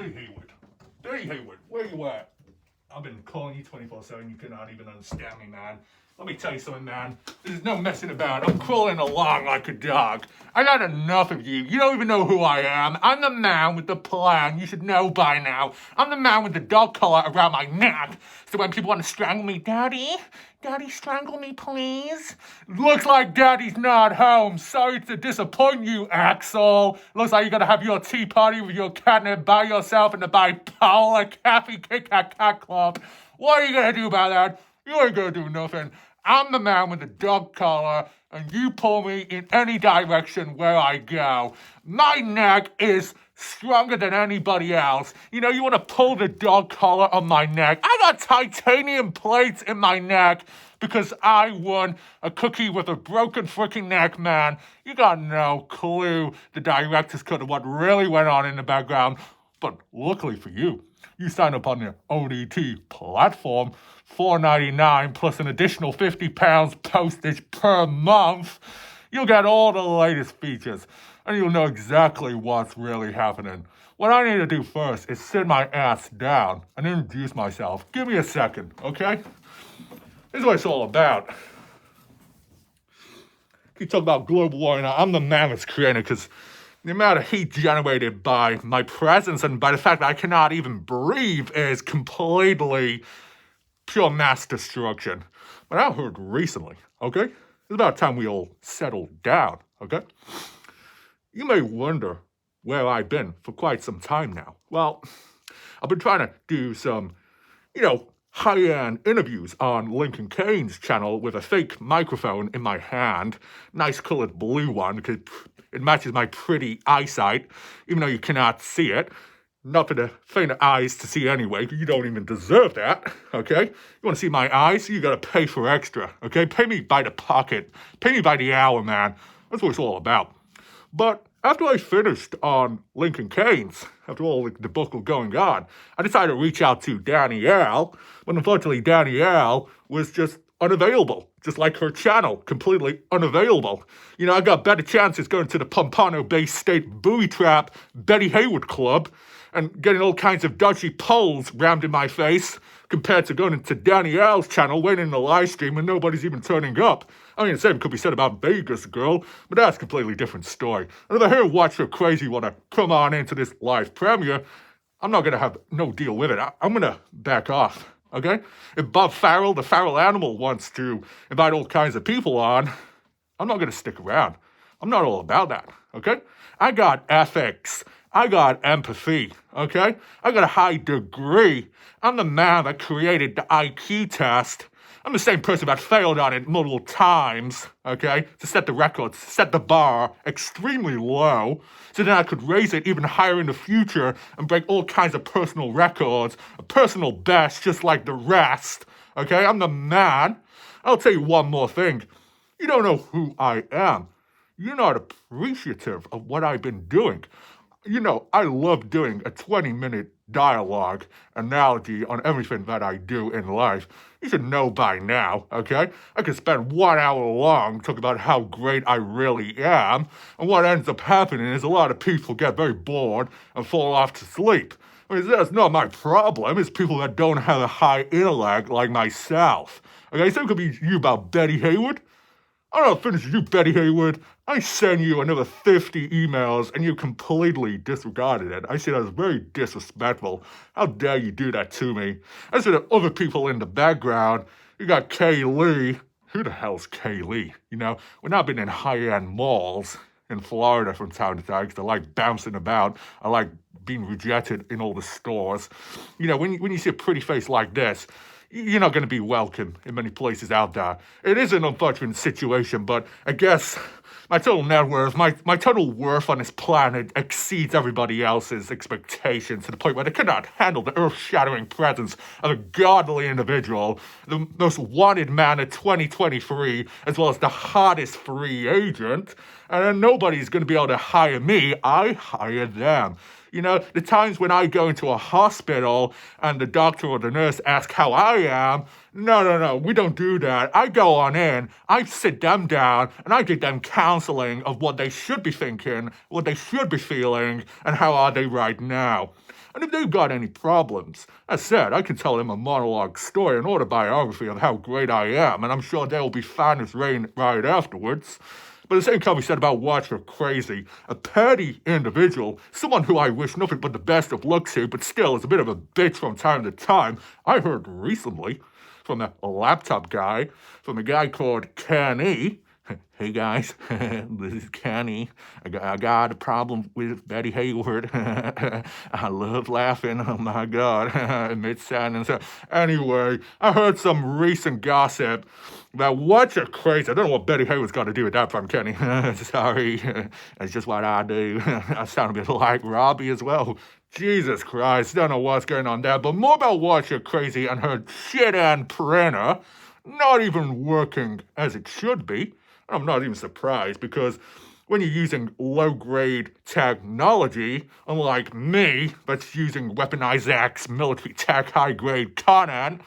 Hey, Hayward. Hey, Hayward, where you at? I've been calling you 24/7. You cannot even understand me, man. Let me tell you something, man. There's no messing about. I'm crawling along like a dog. I got enough of you. You don't even know who I am. I'm the man with the plan. You should know by now. I'm the man with the dog collar around my neck. So when people want to strangle me, Daddy, strangle me, please. Looks like Daddy's not home. Sorry to disappoint you, Axel. Looks like you're gonna have your tea party with your catnip by yourself in the bipolar Cafe Kit Kat Club. What are you gonna do about that? You ain't gonna do nothing. I'm the man with the dog collar, and you pull me in any direction where I go. My neck is stronger than anybody else. You know, you want to pull the dog collar on my neck. I got titanium plates in my neck because I won a cookie with a broken freaking neck, man. You got no clue the director's cut of what really went on in the background. But luckily for you, you sign up on the ODT platform, $4.99 plus an additional £50 postage per month. You'll get all the latest features, and you'll know exactly what's really happening. What I need to do first is sit my ass down and introduce myself. Give me a second, okay? This is what it's all about. You talk about global warming. I'm the man that's creating it because the amount of heat generated by my presence and by the fact that I cannot even breathe is completely pure mass destruction. But I heard recently, okay? It's about time we all settled down, okay? You may wonder where I've been for quite some time now. Well, I've been trying to do some, high-end interviews on Lincoln Kane's channel with a fake microphone in my hand. Nice colored blue one because it matches my pretty eyesight, even though you cannot see it. Not for the faint of eyes to see anyway. You don't even deserve that, okay? You want to see my eyes? You gotta pay for extra, okay? Pay me by the pocket. Pay me by the hour, man. That's what it's all about. But after I finished on Lincoln Kane's, after all the book was going on, I decided to reach out to Danielle, but unfortunately Danielle was just unavailable, just like her channel, completely unavailable. I got better chances going to the Pompano Bay State Booby Trap Betty Hayward Club and getting all kinds of dodgy polls rammed in my face compared to going into Danielle's channel, waiting in the live stream and nobody's even turning up. I mean, the same could be said about Vegas Girl, but that's a completely different story. And if I hear Watch Her Crazy want to come on into this live premiere, I'm not going to have no deal with it. I'm going to back off, okay? If Bob Farrell, the Farrell animal, wants to invite all kinds of people on, I'm not going to stick around. I'm not all about that, okay? I got ethics. I got empathy, okay? I got a high degree. I'm the man that created the IQ test. I'm the same person that failed on it multiple times, okay? To set the records, set the bar extremely low, so then I could raise it even higher in the future and break all kinds of personal records, a personal best just like the rest, okay? I'm the man. I'll tell you one more thing. You don't know who I am. You're not appreciative of what I've been doing. I love doing a 20-minute dialogue analogy on everything that I do in life. You should know by now, okay? I could spend 1 hour long talking about how great I really am, and what ends up happening is a lot of people get very bored and fall off to sleep. I mean, that's not my problem. It's people that don't have a high intellect like myself. Okay, so it could be you about Betty Hayward. I don't know, finish you, Betty Hayward. I sent you another 50 emails and you completely disregarded it. I see that as very disrespectful. How dare you do that to me? As for the other people in the background, you got Kayli. Who the hell's Kayli? We're not been in high-end malls in Florida from time to time because I like bouncing about. I like being rejected in all the stores. When you see a pretty face like this, you're not going to be welcome in many places out there. It is an unfortunate situation, but I guess my total net worth, my total worth on this planet exceeds everybody else's expectations to the point where they cannot handle the earth-shattering presence of a godly individual, the most wanted man of 2023, as well as the hottest free agent. And then nobody's going to be able to hire me. I hire them. The times when I go into a hospital and the doctor or the nurse ask how I am, No, we don't do that. I go on in, I sit them down, and I give them counseling of what they should be thinking, what they should be feeling, and how are they right now. And if they've got any problems, as said, I can tell them a monologue story, an autobiography of how great I am, and I'm sure they'll be fine as rain right afterwards. But the same can be said about Watcher Crazy, a petty individual, someone who I wish nothing but the best of luck to, but still is a bit of a bitch from time to time. I heard recently from a laptop guy, from a guy called Kenny. Hey guys, this is Kenny. I got a problem with Bette Hayward. I love laughing. Oh my God, amid sadness. Anyway, I heard some recent gossip about What's Your Crazy. I don't know what Bette Hayward's got to do with that from Kenny. Sorry, that's just what I do. I sound a bit like Robbie as well. Jesus Christ, don't know what's going on there. But more about What's Your Crazy and her shit-and printer not even working as it should be. I'm not even surprised because when you're using low-grade technology, unlike me, that's using weaponized X military tech high-grade content,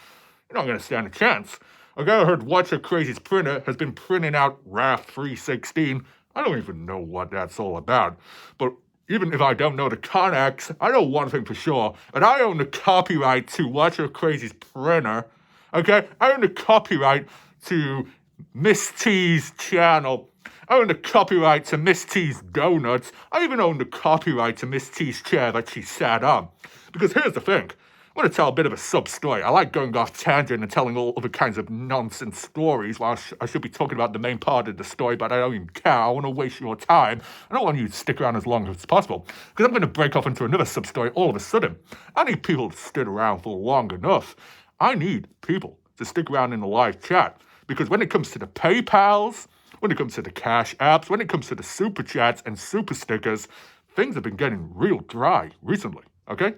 you're not going to stand a chance. Okay, I heard What's Your Crazy's printer has been printing out RAF 316. I don't even know what that's all about. But even if I don't know the Connex, I know one thing for sure, and I own the copyright to What's Your Crazy's printer. Okay, I own the copyright to Miss T's channel. I own the copyright to Miss T's donuts. I even own the copyright to Miss T's chair that she sat on. Because here's the thing. I'm going to tell a bit of a sub-story. I like going off tangent and telling all other kinds of nonsense stories while I should be talking about the main part of the story, but I don't even care. I want to waste your time. I don't want you to stick around as long as possible, because I'm going to break off into another sub-story all of a sudden. I need people to stick around for long enough. I need people to stick around in the live chat. Because when it comes to the PayPals, when it comes to the Cash Apps, when it comes to the Super Chats and Super Stickers, things have been getting real dry recently, okay?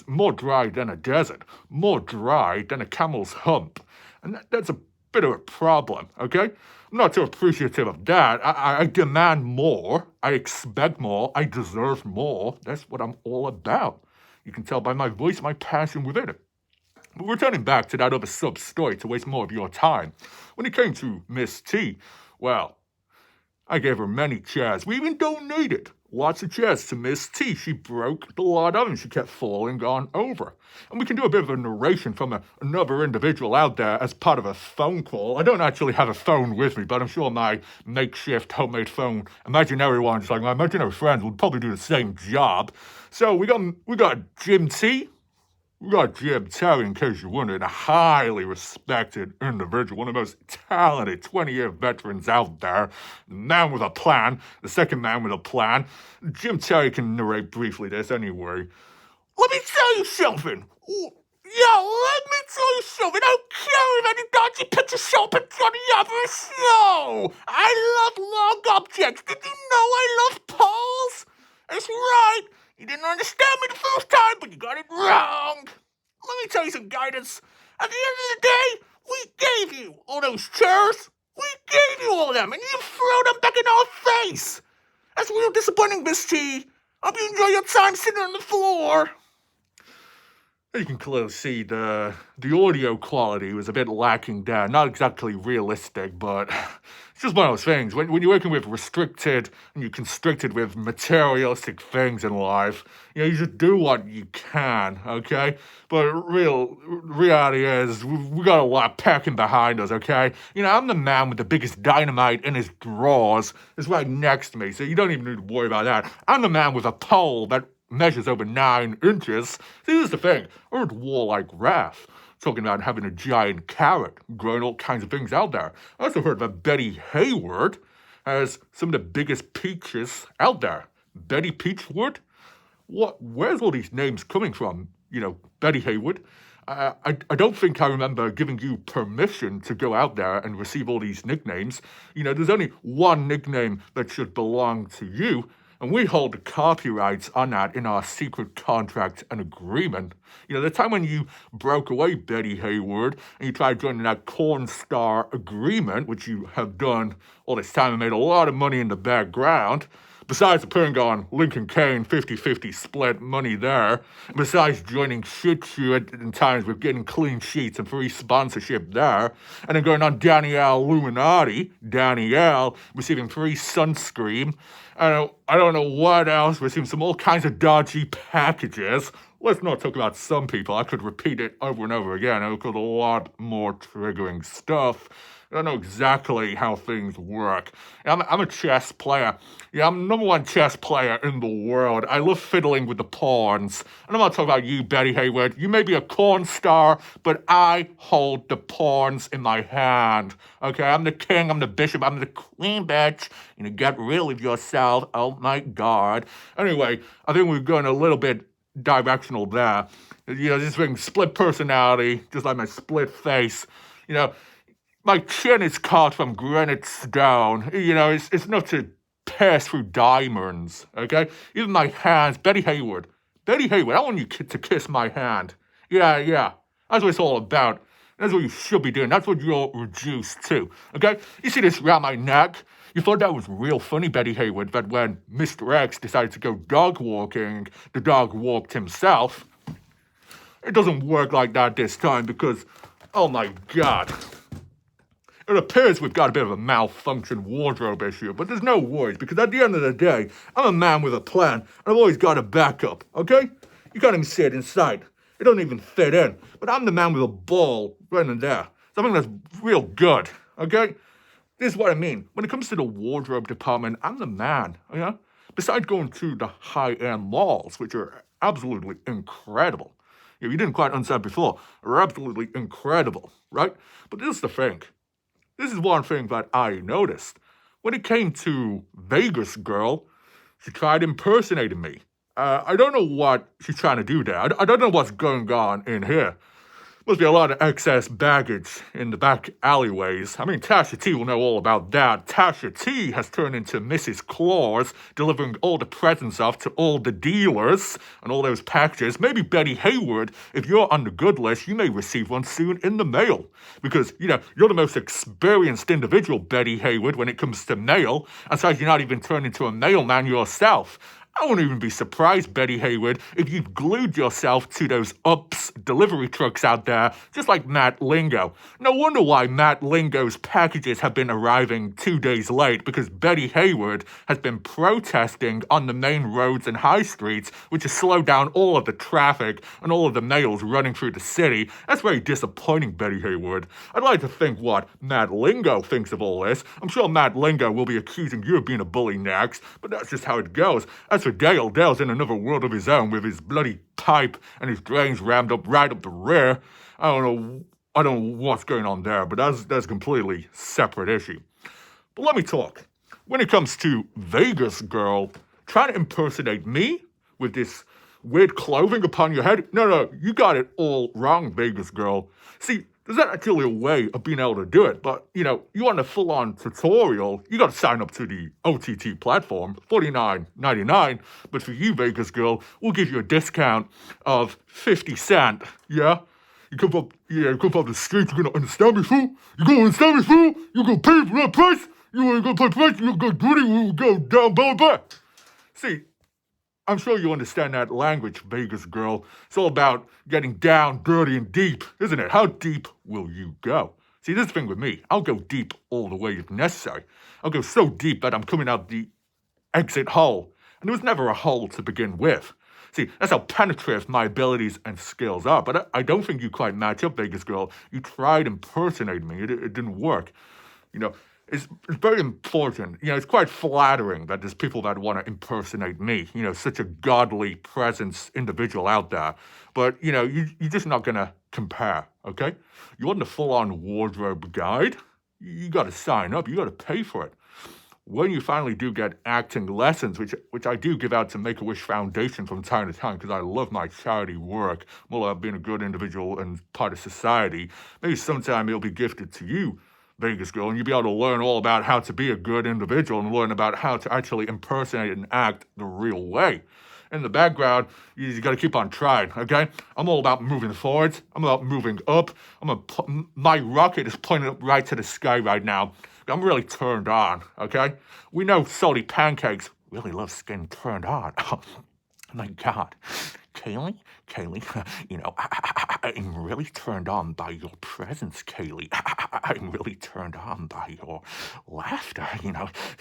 More dry than a desert, more dry than a camel's hump. And that's a bit of a problem, okay? I'm not too appreciative of that. I demand more, I expect more, I deserve more. That's what I'm all about. You can tell by my voice, my passion within it. But returning back to that other sub-story to waste more of your time, when it came to Miss T, well, I gave her many chairs. We even donated lots of chairs to Miss T. She broke the lot of them. She kept falling on over. And we can do a bit of a narration from another individual out there as part of a phone call. I don't actually have a phone with me, but I'm sure my makeshift homemade phone, imaginary one, just like my imaginary friends, would probably do the same job. So we got Jim T. We got Jim Terry, in case you're wondering, a highly respected individual, one of the most talented 20-year veterans out there. The man with a plan, the second man with a plan. Jim Terry can narrate briefly this anyway. Let me tell you something. Let me tell you something. I don't care if any dodgy pictures show up in front of you ever so. I love long objects. Did you know I love poles? That's right. You didn't understand me the first time, but you got it wrong. Let me tell you some guidance. At the end of the day, we gave you all those chairs. We gave you all of them, and you threw them back in our face. That's real disappointing, Miss T. Hope you enjoy your time sitting on the floor. You can clearly see the audio quality was a bit lacking there. Not exactly realistic, but it's just one of those things. When you're working with restricted and you're constricted with materialistic things in life, you just do what you can, okay? But reality is we got a lot packing behind us, okay? I'm the man with the biggest dynamite in his drawers. It's right next to me, so you don't even need to worry about that. I'm the man with a pole that measures over 9 inches. See, here's the thing. I heard war like Raph talking about having a giant carrot, growing all kinds of things out there. I also heard that Bette Hayward has some of the biggest peaches out there. Betty Peachwood? Where's all these names coming from? Bette Hayward. I don't think I remember giving you permission to go out there and receive all these nicknames. There's only one nickname that should belong to you, and we hold the copyrights on that in our secret contract and agreement. The time when you broke away, Bette Hayward, and you tried joining that Corn Star agreement, which you have done all this time and made a lot of money in the background, Besides appearing on Lincoln Kane 50-50 split money there, besides joining Shit Shoe in times with getting clean sheets and free sponsorship there, and then going on Danielle Illuminati, Danielle, receiving free sunscreen, I don't know what else, receiving some all kinds of dodgy packages. Let's not talk about some people. I could repeat it over and over again. I could a lot more triggering stuff. I don't know exactly how things work. I'm a chess player. Yeah, I'm the #1 chess player in the world. I love fiddling with the pawns. And I'm not talking about you, Bette Hayward. You may be a corn star, but I hold the pawns in my hand. Okay, I'm the king, I'm the bishop, I'm the queen, bitch. You know, get rid of yourself. Oh my God. Anyway, I think we're going a little bit directional there. You know, this thing, split personality, just like my split face. You know, my chin is carved from granite stone. You know, it's enough to pass through diamonds, okay? Even my hands, Bette Hayward, I want you to kiss my hand. Yeah, that's what it's all about. That's what you should be doing. That's what you're reduced to, okay? You see this around my neck? You thought that was real funny, Bette Hayward, that when Mr. X decided to go dog walking, the dog walked himself. It doesn't work like that this time because, oh my God. It appears we've got a bit of a malfunction wardrobe issue, but there's no worries because at the end of the day, I'm a man with a plan and I've always got a backup, okay? You can't even see it inside. It doesn't even fit in, but I'm the man with a ball right in there. Something that's real good, okay? This is what I mean. When it comes to the wardrobe department, I'm the man, yeah? Besides going to the high-end malls, which are absolutely incredible. You didn't quite understand before. They're absolutely incredible, right? But this is the thing. This is one thing that I noticed. When it came to Vegas Girl, she tried impersonating me. I don't know what she's trying to do there. I don't know what's going on in here. Must be a lot of excess baggage in the back alleyways. I mean, Tasha T will know all about that. Tasha T has turned into Mrs. Claus, delivering all the presents off to all the dealers and all those packages. Maybe Bette Hayward, if you're on the good list, you may receive one soon in the mail. Because, you know, you're the most experienced individual, Bette Hayward, when it comes to mail. And so you're not even turned into a mailman yourself. I wouldn't even be surprised, Bette Hayward, if you've glued yourself to those UPS delivery trucks out there, just like Matt Lingo. No wonder why Matt Lingo's packages have been arriving 2 days late, because Bette Hayward has been protesting on the main roads and high streets, which has slowed down all of the traffic and all of the mails running through the city. That's very disappointing, Bette Hayward. I'd like to think what Matt Lingo thinks of all this. I'm sure Matt Lingo will be accusing you of being a bully next, but that's just how it goes. As for Dale, Dale's in another world of his own with his bloody pipe and his drains rammed up right up the rear. I don't know what's going on there, but that's a completely separate issue. But let me talk. When it comes to Vegas Girl trying to impersonate me with this weird clothing upon your head, no, you got it all wrong, Vegas Girl. See, there's not actually a way of being able to do it, but, you know, you want a full-on tutorial, you got to sign up to the OTT platform, $49.99, but for you, Vegas Girl, we'll give you a discount of 50 cents, yeah? You come up the street, you're going to understand me, fool? You going to understand me, fool? You're going to pay for that price? You ain't going to pay price, you're going to do it, we'll go down, belly back. See, I'm sure you understand that language, Vegas Girl. It's all about getting down, dirty, and deep, isn't it? How deep will you go? See, this is the thing with me. I'll go deep all the way if necessary. I'll go so deep that I'm coming out the exit hole. And there was never a hole to begin with. See, that's how penetrative my abilities and skills are. But I don't think you quite match up, Vegas Girl. You tried impersonating me. It didn't work. You know, it's very important. You know, it's quite flattering that there's people that want to impersonate me. You know, such a godly presence individual out there. But, you know, you're just not going to compare, okay? You want the full-on wardrobe guide? You got to sign up. You got to pay for it. When you finally do get acting lessons, which I do give out to Make-A-Wish Foundation from time to time because I love my charity work, more about being a good individual and part of society, maybe sometime it'll be gifted to you, Vegas Girl, and you'll be able to learn all about how to be a good individual and learn about how to actually impersonate and act the real way. In the background, you got to keep on trying, okay? I'm all about moving forwards. I'm about moving up. My rocket is pointing up right to the sky right now. I'm really turned on, okay? We know salty pancakes really loves getting turned on. Oh, my God. Kayli, I'm really turned on by your presence, Kayli. I'm really turned on by your laughter.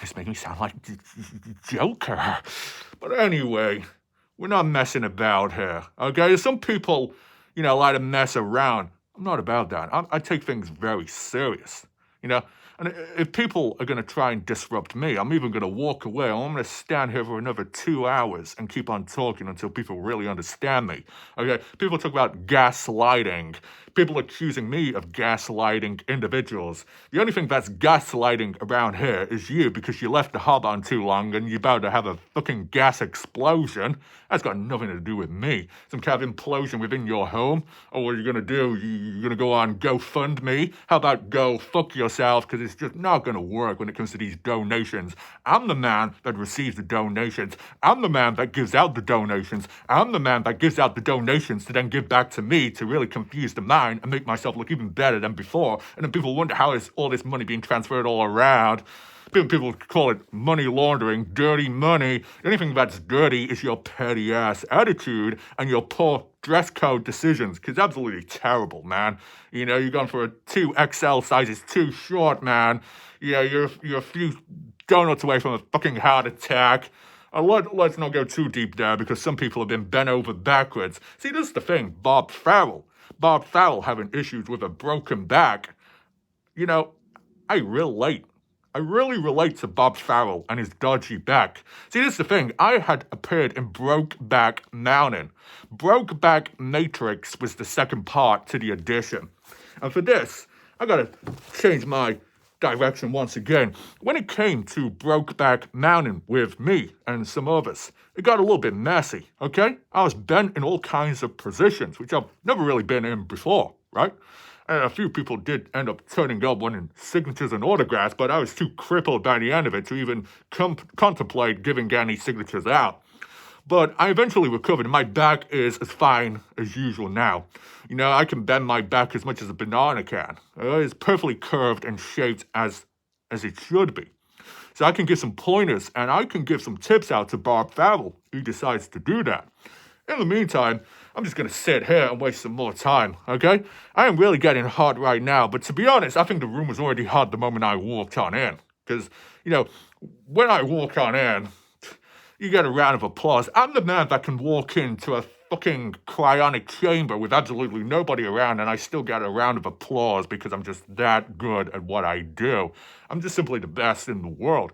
This makes me sound like Joker. But anyway, we're not messing about here, okay? Some people, like to mess around. I'm not about that. I take things very serious, And if people are going to try and disrupt me, I'm even going to walk away. I'm going to stand here for another 2 hours and keep on talking until people really understand me. Okay? People talk about gaslighting. People accusing me of gaslighting individuals. The only thing that's gaslighting around here is you, because you left the hob on too long and you're about to have a fucking gas explosion. That's got nothing to do with me. Some kind of implosion within your home. Oh, what are you going to do? You're going to go on GoFundMe? How about go fuck yourself? Because it's just not going to work when it comes to these donations. I'm the man that receives the donations. I'm the man that gives out the donations. I'm the man that gives out the donations to then give back to me to really confuse the mind and make myself look even better than before. And then people wonder how is all this money being transferred all around. People call it money laundering, dirty money. The only thing that's dirty is your petty ass attitude and your poor dress code decisions, because absolutely terrible, man. You're going for a 2XL size is too short, man. You're a few donuts away from a fucking heart attack. Let's not go too deep there, because some people have been bent over backwards. See, this is the thing, Bob Farrell having issues with a broken back. I relate. I really relate to Bob Farrell and his dodgy back. See, this is the thing. I had appeared in Brokeback Mountain. Brokeback Matrix was the second part to the edition. And for this, I gotta change my direction once again. When it came to Brokeback Mountain with me and some others, it got a little bit messy, okay? I was bent in all kinds of positions, which I've never really been in before, right? And a few people did end up turning up wanting signatures and autographs, but I was too crippled by the end of it to even contemplate giving any signatures out. But I eventually recovered, and my back is as fine as usual now. I can bend my back as much as a banana can. It's perfectly curved and shaped as it should be. So I can give some pointers, and I can give some tips out to Bob Farrell, who decides to do that. In the meantime, I'm just going to sit here and waste some more time, okay? I am really getting hot right now, but to be honest, I think the room was already hot the moment I walked on in. Because, when I walk on in, you get a round of applause. I'm the man that can walk into a fucking cryonic chamber with absolutely nobody around, and I still get a round of applause because I'm just that good at what I do. I'm just simply the best in the world.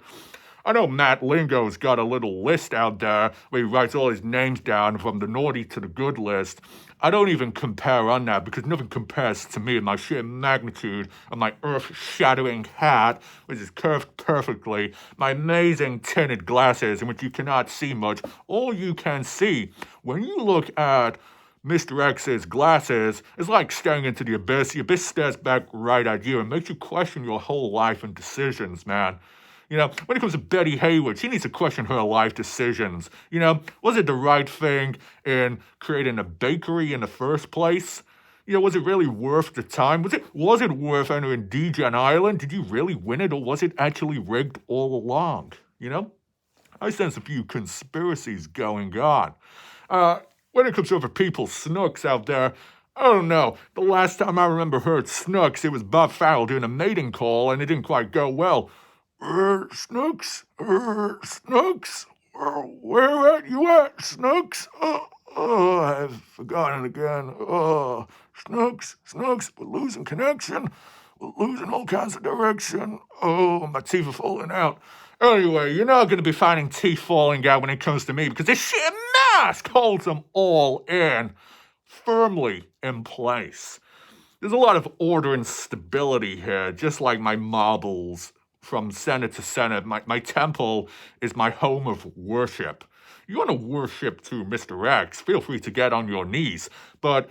I know Matt Lingo's got a little list out there where he writes all his names down from the naughty to the good list. I don't even compare on that, because nothing compares to me and my sheer magnitude of my earth-shattering hat, which is curved perfectly, my amazing tinted glasses in which you cannot see much. All you can see when you look at Mr. X's glasses is like staring into the abyss. The abyss stares back right at you and makes you question your whole life and decisions, man. When it comes to Betty Hayward, she needs to question her life decisions. Was it the right thing in creating a bakery in the first place? Was it really worth the time? Was it worth entering Degen Island? Did you really win it, or was it actually rigged all along? I sense a few conspiracies going on. When it comes to other people's snooks out there, I don't know. The last time I remember heard snooks, it was Bob Farrell doing a mating call, and it didn't quite go well. Snooks, where at you at, Snooks? I've forgotten again. Snooks, we're losing connection. We're losing all kinds of direction. My teeth are falling out. Anyway, you're not going to be finding teeth falling out when it comes to me, because this shit mask holds them all in, firmly in place. There's a lot of order and stability here, just like my marbles. From center to center, my temple is my home of worship. You want to worship to Mr. X, feel free to get on your knees. But,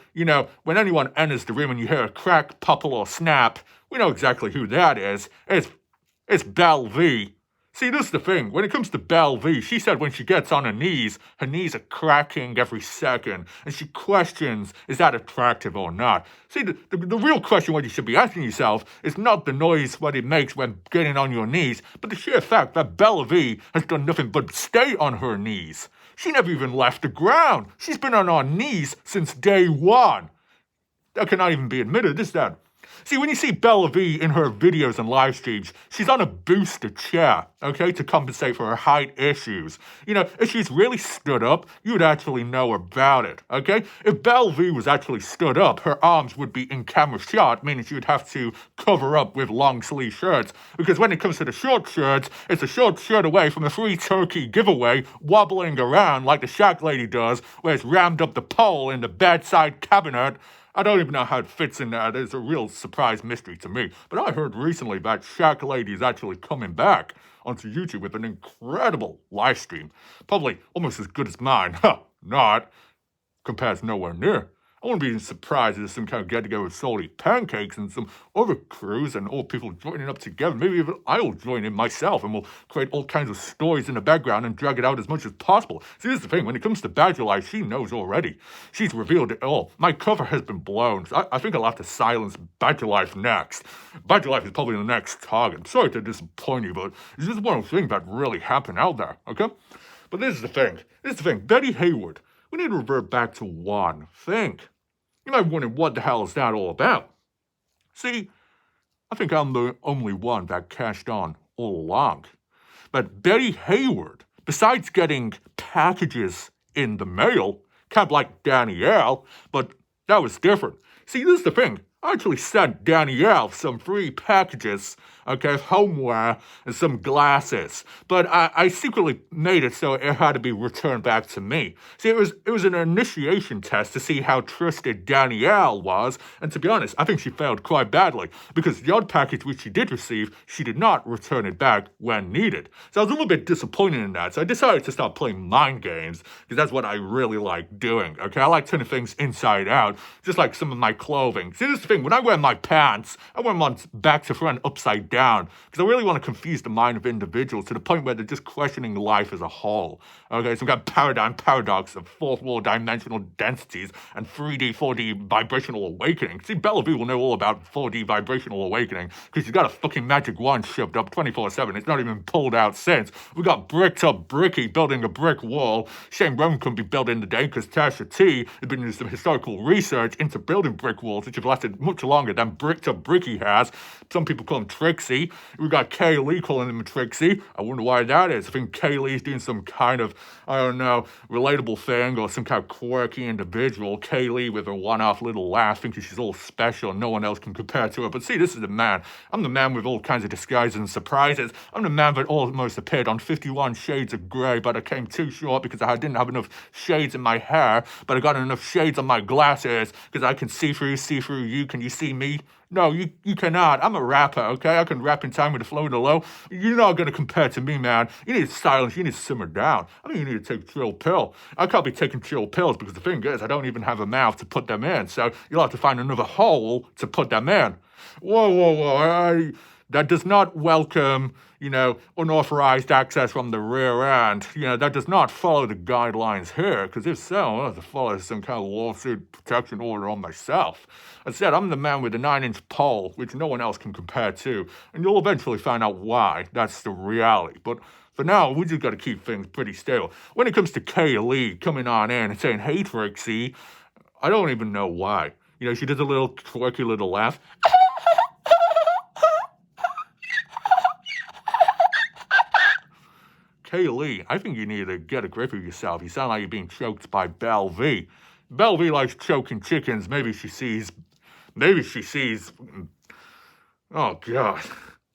when anyone enters the room and you hear a crack, popple, or snap, we know exactly who that is. It's Belle V. See, this is the thing. When it comes to Belle V, she said when she gets on her knees are cracking every second, and she questions, is that attractive or not? See, the real question what you should be asking yourself is not the noise what it makes when getting on your knees, but the sheer fact that Belle V has done nothing but stay on her knees. She never even left the ground. She's been on her knees since day one. That cannot even be admitted, is that? See, when you see Belle V in her videos and live streams, she's on a booster chair, okay, to compensate for her height issues. You know, if she's really stood up, you would actually know about it, okay? If Belle V was actually stood up, her arms would be in camera shot, meaning she would have to cover up with long sleeve shirts. Because when it comes to the short shirts, it's a short shirt away from a free turkey giveaway, wobbling around like the Shack lady does, where it's rammed up the pole in the bedside cabinet. I don't even know how it fits in there. It's a real surprise mystery to me. But I heard recently that Shack Lady is actually coming back onto YouTube with an incredible live stream. Probably almost as good as mine. Not. Compares nowhere near. I wouldn't be surprised if there's some kind of get-together with salty pancakes and some other crews and all people joining up together. Maybe even I'll join in myself and we'll create all kinds of stories in the background and drag it out as much as possible. See, here's the thing. When it comes to Badger Life, she knows already. She's revealed it all. My cover has been blown. So I think I'll have to silence Badger Life next. Badger Life is probably the next target. I'm sorry to disappoint you, but it's just one of the things that really happened out there, okay? But this is the thing. Betty Hayward. We need to revert back to one thing. You might be wondering, what the hell is that all about? See, I think I'm the only one that cashed on all along. But Betty Hayward, besides getting packages in the mail, kind of like Danielle, but that was different. See, this is the thing. I actually sent Danielle some free packages, okay, of homeware and some glasses. But I secretly made it so it had to be returned back to me. See, it was an initiation test to see how trusted Danielle was, and to be honest, I think she failed quite badly, because the odd package which she did receive, she did not return it back when needed. So I was a little bit disappointed in that, so I decided to start playing mind games, because that's what I really like doing, okay? I like turning things inside out, just like some of my clothing. See, this thing, when I wear my pants, I wear them on back to front upside down, because I really want to confuse the mind of individuals to the point where they're just questioning life as a whole. Okay, some kind of paradox of fourth wall dimensional densities and 3D, 4D vibrational awakening. See, Belle V will know all about 4D vibrational awakening, because she's got a fucking magic wand shoved up 24/7. It's not even pulled out since. We got Bricked Up Bricky building a brick wall. Shame Rome couldn't be built in the day, because Tasha T has been doing some historical research into building brick walls, which have lasted much longer than Bricked Up Bricky has. Some people call him Trixie. We got Kayli calling him a Trixie. I wonder why that is. I think Kayli's doing some kind of, I don't know, relatable thing, or some kind of quirky individual. Kayli with her one-off little laugh, thinking she's all special and no one else can compare to her. But see, this is the man. I'm the man with all kinds of disguises and surprises. I'm the man that almost appeared on 51 Shades of Grey, but I came too short because I didn't have enough shades in my hair, but I got enough shades on my glasses because I can see through you. Can you see me? No, you cannot. I'm a rapper, okay? I can rap in time with the flow and the low. You're not going to compare to me, man. You need silence. You need to simmer down. I think you need to take a chill pill. I can't be taking chill pills because the thing is, I don't even have a mouth to put them in. So you'll have to find another hole to put them in. Whoa. That does not welcome, unauthorized access from the rear end. That does not follow the guidelines here, because if so, I'll have to follow some kind of lawsuit protection order on myself. I said, I'm the man with the 9-inch pole, which no one else can compare to, and you'll eventually find out why. That's the reality. But for now, we just got to keep things pretty stable. When it comes to Kayli coming on in and saying, hey, Trixie, I don't even know why. She does a little quirky little laugh. Kayli, I think you need to get a grip of yourself. You sound like you're being choked by Belle V. Belle V likes choking chickens. Maybe she sees, oh God.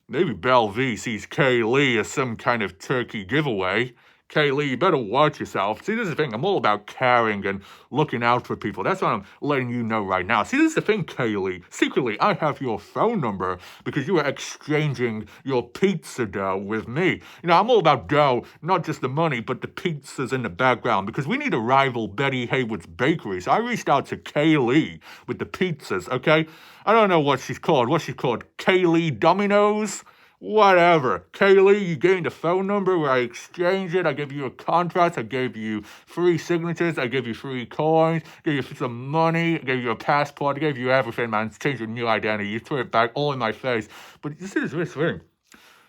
Maybe Belle V sees Kayli as some kind of turkey giveaway. Kayli, you better watch yourself. See, this is the thing. I'm all about caring and looking out for people. That's what I'm letting you know right now. See, this is the thing, Kayli. Secretly, I have your phone number because you were exchanging your pizza dough with me. I'm all about dough, not just the money, but the pizzas in the background, because we need to rival Betty Hayward's bakery. So I reached out to Kayli with the pizzas, okay? I don't know what she's called. Kayli Domino's? Whatever. Kayli, you gave me the phone number where I exchange it. I gave you a contract. I gave you free signatures. I gave you free coins. I gave you some money. I gave you a passport. I gave you everything, man. Change your new identity. You threw it back all in my face. But you see this thing.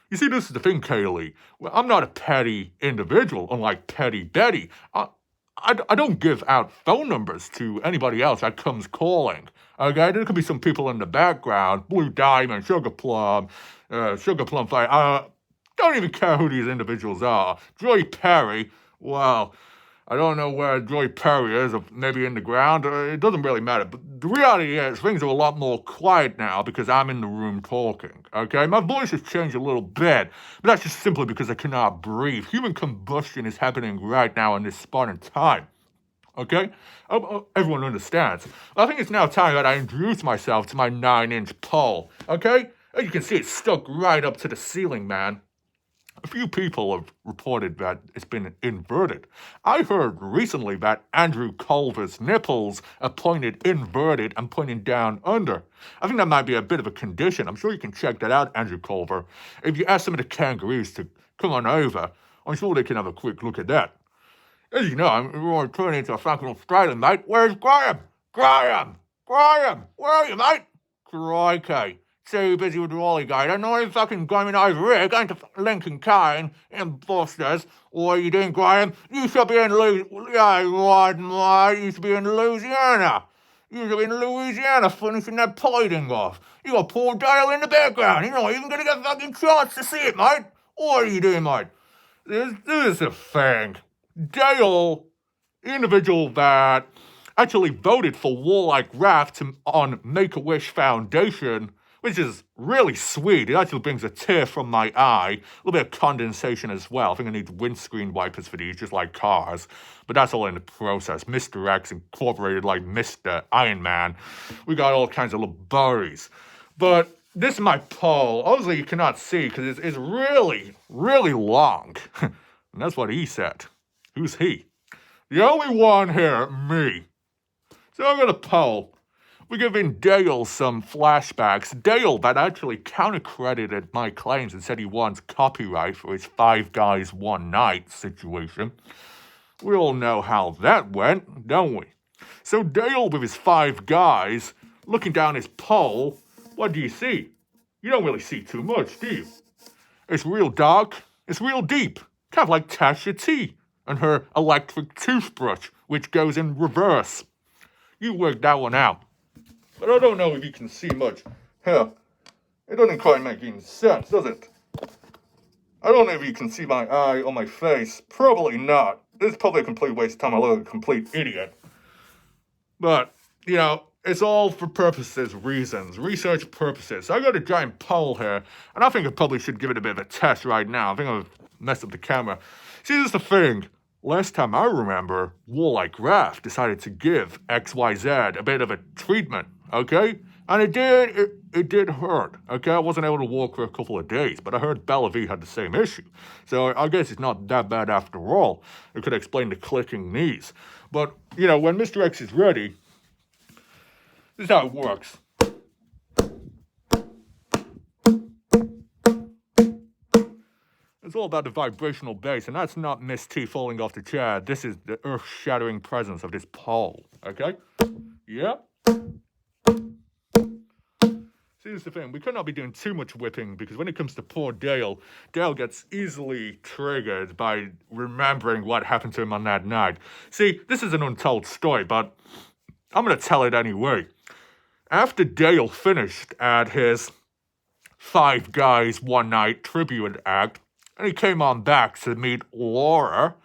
You see, this is the thing, Kayli. Well, I'm not a petty individual, unlike Petty Betty. I don't give out phone numbers to anybody else that comes calling. Okay, there could be some people in the background, Blue Diamond, Sugar Plum Fire. Don't even care who these individuals are. Joy Perry, well, I don't know where Joy Perry is, or maybe in the ground. It doesn't really matter. But the reality is, things are a lot more quiet now because I'm in the room talking. Okay, my voice has changed a little bit, but that's just simply because I cannot breathe. Human combustion is happening right now in this spot in time. Okay? Everyone understands. I think it's now time that I introduce myself to my 9-inch pole. Okay? As you can see, it's stuck right up to the ceiling, man. A few people have reported that it's been inverted. I heard recently that Andrew Culver's nipples are pointed inverted and pointing down under. I think that might be a bit of a condition. I'm sure you can check that out, Andrew Culver. If you ask some of the kangaroos to come on over, I'm sure they can have a quick look at that. As you know, I'm turning into a fucking Australian, mate. Where's Graham? Graham! Graham! Where are you, mate? Crikey. Too busy with the Wally guy. I know he's fucking going over here, going to Lincoln Kane in Busters. What are you doing, Graham? You should be in You should be in Louisiana. You should be in Louisiana finishing that piping off. You got poor Dale in the background. You're not even going to get a fucking chance to see it, mate. What are you doing, mate? This is the thing. Dale, individual that actually voted for Warlike Raft on Make-A-Wish Foundation, which is really sweet. It actually brings a tear from my eye. A little bit of condensation as well. I think I need windscreen wipers for these, just like cars. But that's all in the process. Mr. X incorporated like Mr. Iron Man. We got all kinds of little berries. But this is my pole. Obviously, you cannot see because it's really, really long. And that's what he said. Who's he? The only one here, me. So I got a poll. We're giving Dale some flashbacks. Dale that actually counter-credited my claims and said he wants copyright for his 5 Guys 1 Night situation. We all know how that went, don't we? So Dale with his 5 guys, looking down his poll, what do you see? You don't really see too much, do you? It's real dark. It's real deep. Kind of like Tasha T and her electric toothbrush, which goes in reverse. You worked that one out. But I don't know if you can see much. Here, it doesn't quite make any sense, does it? I don't know if you can see my eye or my face. Probably not. This is probably a complete waste of time. I look like a complete idiot. But, you know, it's all for purposes, reasons, research purposes. So I got a giant pole here, and I think I probably should give it a bit of a test right now. I think I've messed up the camera. See, this is the thing. Last time I remember, Warlike Raft decided to give XYZ a bit of a treatment, okay? And it did hurt, okay? I wasn't able to walk for a couple of days, but I heard Bella V had the same issue. So I guess it's not that bad after all. It could explain the clicking knees. But, you know, when Mr. X is ready, this is how it works. It's all about the vibrational bass, and that's not Miss T falling off the chair. This is the earth-shattering presence of this pole, okay? Yeah? See, this is the thing. We could not be doing too much whipping, because when it comes to poor Dale, Dale gets easily triggered by remembering what happened to him on that night. See, this is an untold story, but I'm going to tell it anyway. After Dale finished at his 5 Guys 1 Night tribute act, and he came on back to meet Laura.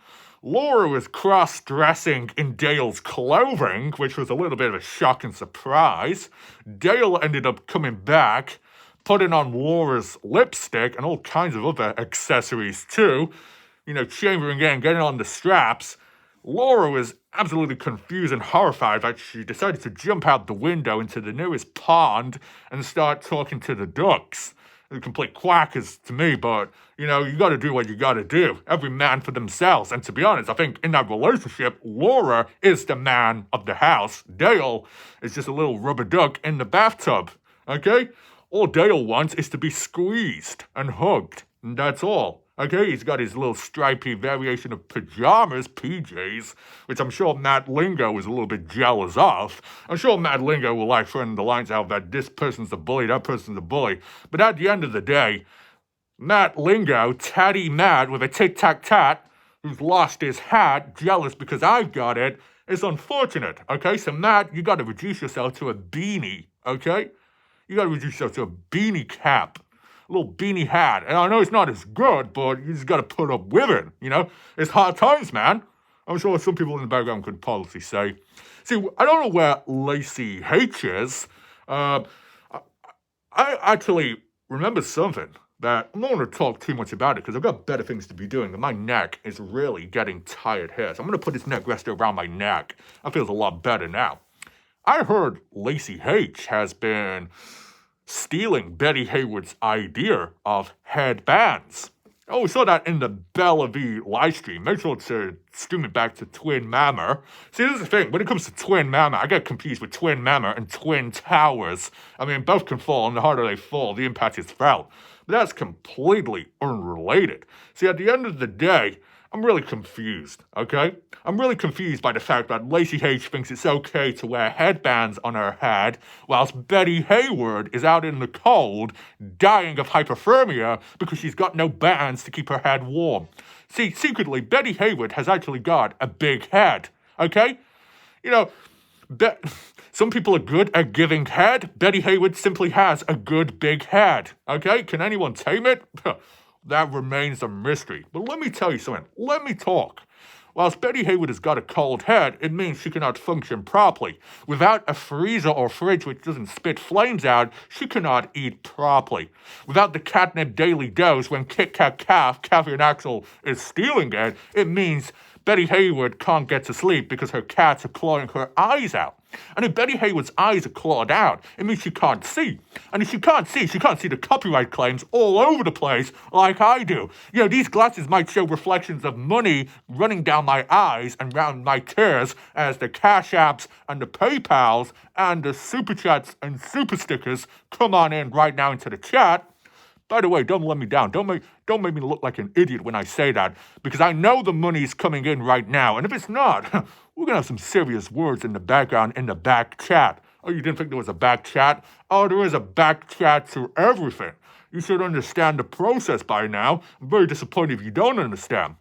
Laura was cross-dressing in Dale's clothing, which was a little bit of a shock and surprise. Dale ended up coming back, putting on Laura's lipstick and all kinds of other accessories too. You know, chambering in, getting on the straps. Laura was absolutely confused and horrified that she decided to jump out the window into the nearest pond and start talking to the ducks. The complete quackers to me, but, you know, you gotta do what you gotta do. Every man for themselves. And to be honest, I think in that relationship, Laura is the man of the house. Dale is just a little rubber duck in the bathtub, okay? All Dale wants is to be squeezed and hugged, and that's all. Okay, he's got his little stripy variation of pajamas, PJs, which I'm sure Matt Lingo is a little bit jealous of. I'm sure Matt Lingo will like throwing the lines out that this person's a bully, that person's a bully. But at the end of the day, Matt Lingo, Tatty Matt with a tic-tac-tat, who's lost his hat, jealous because I've got it, is unfortunate, okay? So Matt, you gotta reduce yourself to a beanie, okay? You gotta reduce yourself to a beanie cap. A little beanie hat. And I know it's not as good, but you just gotta put up with it, you know? It's hard times, man. I'm sure some people in the background could probably say. See, I don't know where Lacey H is. I actually remember something that I'm not going to talk too much about it because I've got better things to be doing, and my neck is really getting tired here. So I'm going to put this neck rester around my neck. That feels a lot better now. I heard Lacey H has been stealing Betty Hayward's idea of headbands. Oh, we saw that in the Bella V live stream. Make sure to stream it back to Twin Mama. See, this is the thing. When it comes to Twin Mama, I get confused with Twin Mama and Twin Towers. I mean, both can fall, and the harder they fall, the impact is felt. But that's completely unrelated. See, at the end of the day, I'm really confused, okay? I'm really confused by the fact that Lacey H thinks it's okay to wear headbands on her head, whilst Betty Hayward is out in the cold, dying of hypothermia because she's got no bands to keep her head warm. See, secretly, Betty Hayward has actually got a big head, okay? You know, some people are good at giving head. Betty Hayward simply has a good big head, okay? Can anyone tame it? That remains a mystery. But let me tell you something. Let me talk. Whilst Betty Hayward has got a cold head, it means she cannot function properly. Without a freezer or fridge which doesn't spit flames out, she cannot eat properly. Without the catnip daily dose when Kit Kat Kathy and Axel is stealing it, it means Betty Hayward can't get to sleep because her cats are clawing her eyes out. And if Betty Hayward's eyes are clawed out, it means she can't see. And if she can't see the copyright claims all over the place like I do. You know, these glasses might show reflections of money running down my eyes and round my tears as the Cash Apps and the PayPals and the Super Chats and Super Stickers come on in right now into the chat. By the way, don't let me down. Don't make me look like an idiot when I say that, because I know the money's coming in right now. And if it's not, we're going to have some serious words in the background in the back chat. Oh, you didn't think there was a back chat? Oh, there is a back chat to everything. You should understand the process by now. I'm very disappointed if you don't understand.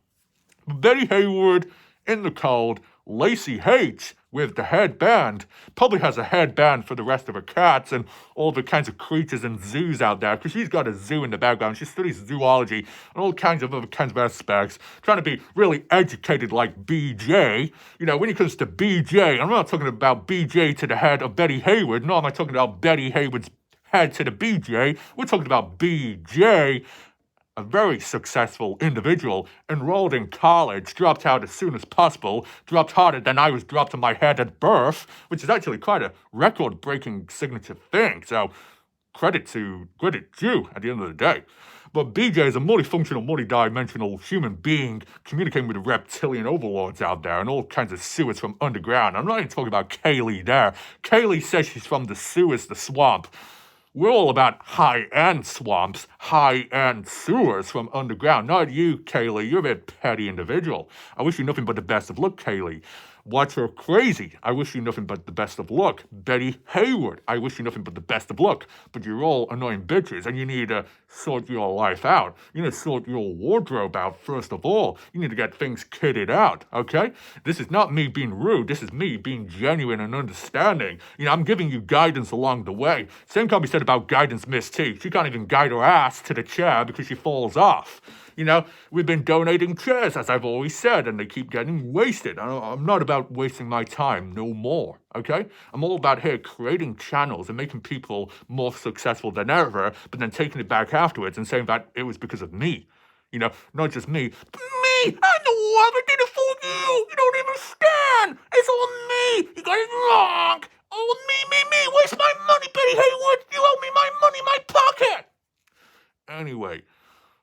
Betty Hayward in the cold, Lacey H with the headband, probably has a headband for the rest of her cats and all the kinds of creatures and zoos out there, because she's got a zoo in the background. She studies zoology and all kinds of other kinds of aspects, trying to be really educated like BJ. You know, when it comes to BJ, I'm not talking about BJ to the head of Betty Hayward. No, I'm not talking about Betty Hayward's head to the BJ. We're talking about BJ, a very successful individual, enrolled in college, dropped out as soon as possible, dropped harder than I was dropped on my head at birth, which is actually quite a record-breaking signature thing. So credit due at the end of the day. But BJ is a multifunctional, multidimensional human being communicating with the reptilian overlords out there and all kinds of sewers from underground. I'm not even talking about Kayli there. Kayli says she's from the sewers, the swamp. We're all about high-end swamps, high-end sewers from underground. Not you, Kayli. You're a bit petty individual. I wish you nothing but the best of luck, Kayli. Watch her crazy. I wish you nothing but the best of luck. Betty Hayward. I wish you nothing but the best of luck. But you're all annoying bitches, and you need to sort your life out. You need to sort your wardrobe out first of all. You need to get things kitted out, okay? This is not me being rude. This is me being genuine and understanding. You know, I'm giving you guidance along the way. Same can't be said about Guidance Miss T. She can't even guide her ass to the chair because she falls off. You know, we've been donating chairs, as I've always said, and they keep getting wasted. I'm not about wasting my time, no more, okay? I'm all about here creating channels and making people more successful than ever, but then taking it back afterwards and saying that it was because of me. You know, not just me. Me! I'm the one that did it for you! You don't understand! It's all me! You got it wrong! Oh, me! Where's my money, Betty Hayward? You owe me my money, my pocket! Anyway,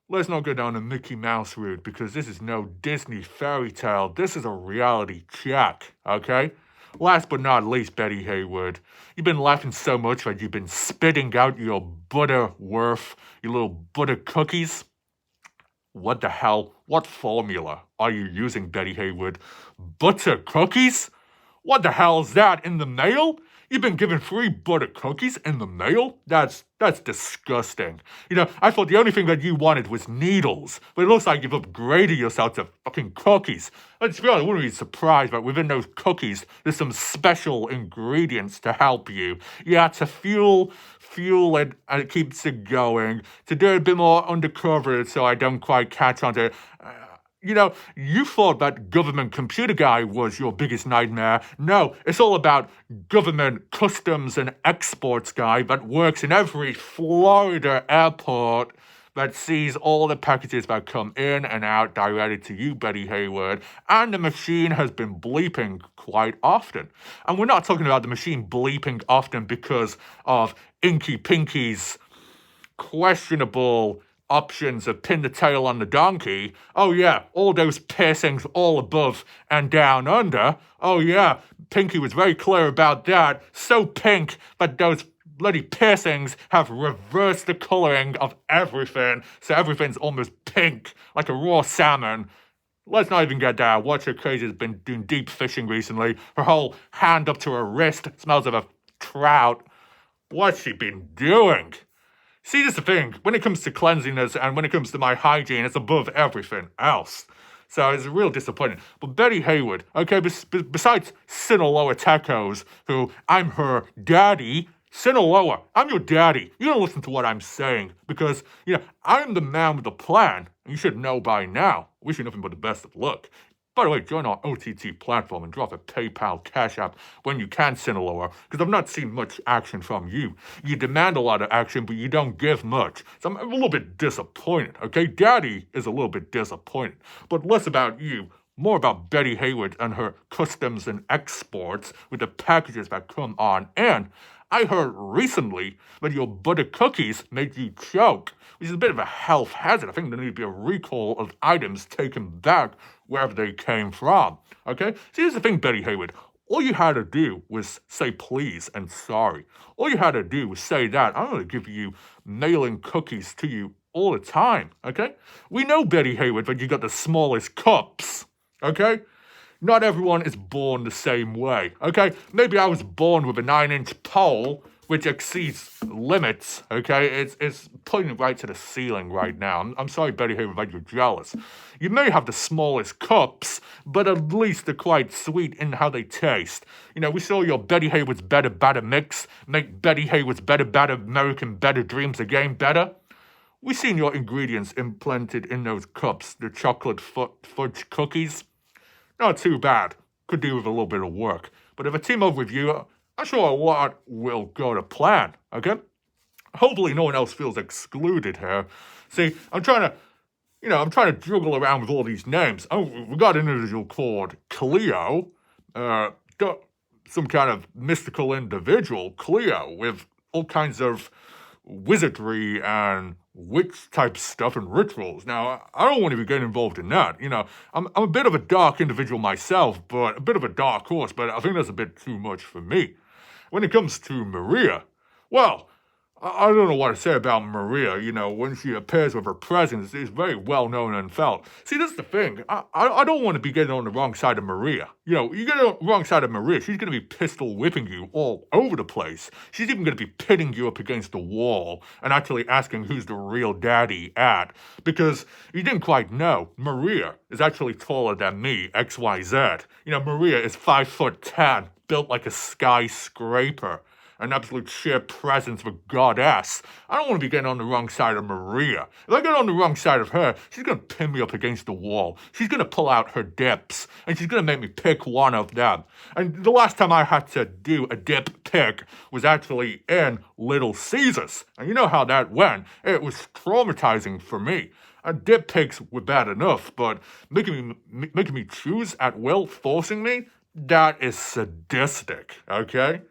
let's not go down the Mickey Mouse route, because this is no Disney fairy tale. This is a reality check, okay? last but not least, Betty Hayward, you've been laughing so much that you've been spitting out your Butterworth, your little butter cookies. What the hell? What formula are you using, Betty Hayward? Butter cookies? What the hell is that, in the mail? You've been given free butter cookies in the mail? That's disgusting. I thought the only thing that you wanted was needles, but it looks like you've upgraded yourself to fucking cookies. Let's be honest, I wouldn't be surprised, but within those cookies, there's some special ingredients to help you. Yeah, to fuel it, and it keeps it going, to do it a bit more undercover so I don't quite catch on to it. You thought that government computer guy was your biggest nightmare. No, it's all about government customs and exports guy that works in every Florida airport that sees all the packages that come in and out directed to you, Betty Hayward. And the machine has been bleeping quite often. And we're not talking about the machine bleeping often because of Inky Pinky's questionable options of pin the tail on the donkey. Oh yeah, all those piercings all above and down under. Oh yeah, Pinky was very clear about that. So pink that those bloody piercings have reversed the colouring of everything, so everything's almost pink, like a raw salmon. Let's not even get there. Watch her crazy has been doing deep fishing recently. Her whole hand up to her wrist smells of a trout. What's she been doing? See, this is the thing. When it comes to cleanliness and when it comes to my hygiene, it's above everything else. So it's a real disappointment. But Betty Hayward, okay, besides Sinaloa Tacos, who I'm her daddy, Sinaloa, I'm your daddy. You don't listen to what I'm saying because, I'm the man with the plan. And you should know by now. Wish you nothing but the best of luck. By the way, join our OTT platform and drop a PayPal Cash App when you can, Sinaloa, because I've not seen much action from you. You demand a lot of action, but you don't give much. So I'm a little bit disappointed, okay? Daddy is a little bit disappointed. But less about you, more about Betty Hayward and her customs and exports with the packages that come on in. I heard recently that your butter cookies made you choke, which is a bit of a health hazard. I think there need to be a recall of items taken back wherever they came from. Okay? See, here's the thing, Betty Hayward. All you had to do was say please and sorry. All you had to do was say that. I'm going to give you mailing cookies to you all the time. Okay? We know, Betty Hayward, that you got the smallest cups. Okay? Not everyone is born the same way, okay? Maybe I was born with a 9-inch pole, which exceeds limits, okay? It's pointing right to the ceiling right now. I'm sorry, Betty Hayward, that you're jealous. You may have the smallest cups, but at least they're quite sweet in how they taste. We saw your Betty Hayward's Better Batter mix make Betty Hayward's Better Batter American Better Dreams again better. We've seen your ingredients implanted in those cups, the chocolate fudge cookies. Not too bad. Could do with a little bit of work. But if I team up with you, I'm sure a lot will go to plan, okay? Hopefully no one else feels excluded here. See, I'm trying to juggle around with all these names. Oh, we got an individual called Cleo, some kind of mystical individual, Cleo, with all kinds of wizardry and witch type stuff and rituals. Now, I don't want to be getting involved in that. I'm a bit of a dark individual myself, but a bit of a dark horse, but I think that's a bit too much for me. When it comes to Maria, well, I don't know what to say about Maria. When she appears with her presence, it's very well known and felt. See, that's the thing. I don't want to be getting on the wrong side of Maria. You get on the wrong side of Maria, she's going to be pistol whipping you all over the place. She's even going to be pitting you up against the wall and actually asking who's the real daddy at. Because you didn't quite know, Maria is actually taller than me, XYZ. Maria is 5'10", built like a skyscraper. An absolute sheer presence of a goddess. I don't want to be getting on the wrong side of Maria. If I get on the wrong side of her, she's going to pin me up against the wall. She's going to pull out her dips, and she's going to make me pick one of them. And the last time I had to do a dip pick was actually in Little Caesars. And you know how that went. It was traumatizing for me. And dip picks were bad enough, but making me choose at will, forcing me, that is sadistic, okay?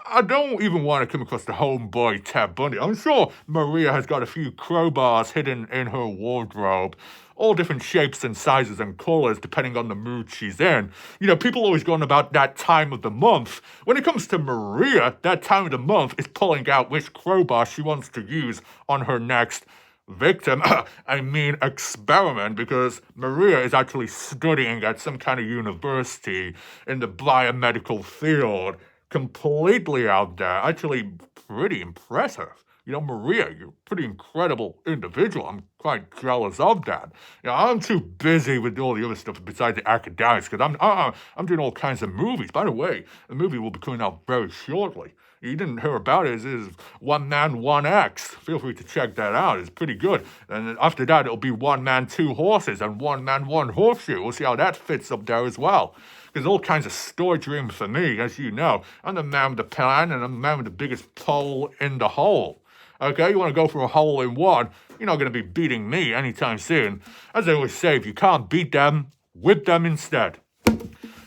I don't even want to come across the homeboy Ted Bundy. I'm sure Maria has got a few crowbars hidden in her wardrobe, all different shapes and sizes and colors depending on the mood she's in. People always going about that time of the month. When it comes to Maria, that time of the month is pulling out which crowbar she wants to use on her next victim, I mean experiment, because Maria is actually studying at some kind of university in the biomedical field, completely out there, actually pretty impressive. Maria, you're a pretty incredible individual. I'm quite jealous of that. I'm too busy with all the other stuff besides the academics because I'm doing all kinds of movies. By the way, the movie will be coming out very shortly. You didn't hear about it. It's One Man, One X. Feel free to check that out. It's pretty good. And after that, it'll be One Man, Two Horses and One Man, One Horseshoe. We'll see how that fits up there as well. There's all kinds of story dreams for me, as you know. I'm the man with the plan and I'm the man with the biggest pole in the hole. Okay, you want to go for a hole in one, you're not going to be beating me anytime soon. As I always say, if you can't beat them, whip them instead.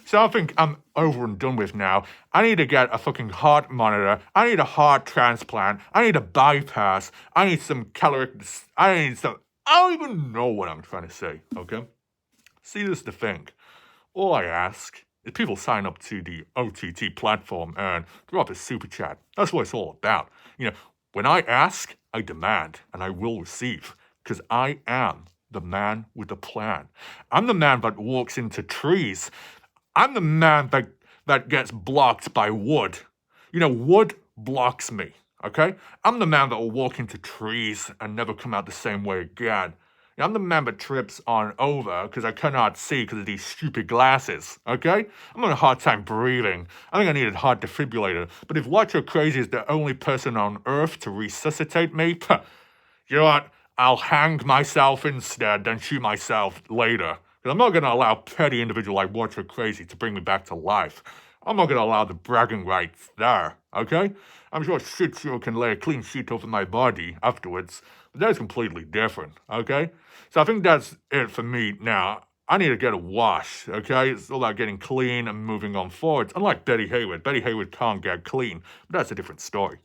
So I think I'm over and done with now. I need to get a fucking heart monitor. I need a heart transplant. I need a bypass. I need some caloric... I don't even know what I'm trying to say, okay? See, this is the thing. All I ask is people sign up to the OTT platform and drop a super chat. That's what it's all about. When I ask, I demand, and I will receive, because I am the man with the plan. I'm the man that walks into trees. I'm the man that gets blocked by wood. Wood blocks me, okay? I'm the man that will walk into trees and never come out the same way again. I'm the man that trips on over because I cannot see because of these stupid glasses, okay? I'm having a hard time breathing. I think I need a heart defibrillator. But if Watcher Crazy is the only person on Earth to resuscitate me, you know what? I'll hang myself instead than shoot myself later. Because I'm not going to allow petty individual like Watcher Crazy to bring me back to life. I'm not going to allow the bragging rights there, okay? I'm sure shit sure can lay a clean sheet over my body afterwards, but that's completely different, okay? So I think that's it for me now. I need to get a wash, okay? It's all about getting clean and moving on forwards. Unlike Betty Hayward. Betty Hayward can't get clean, but that's a different story.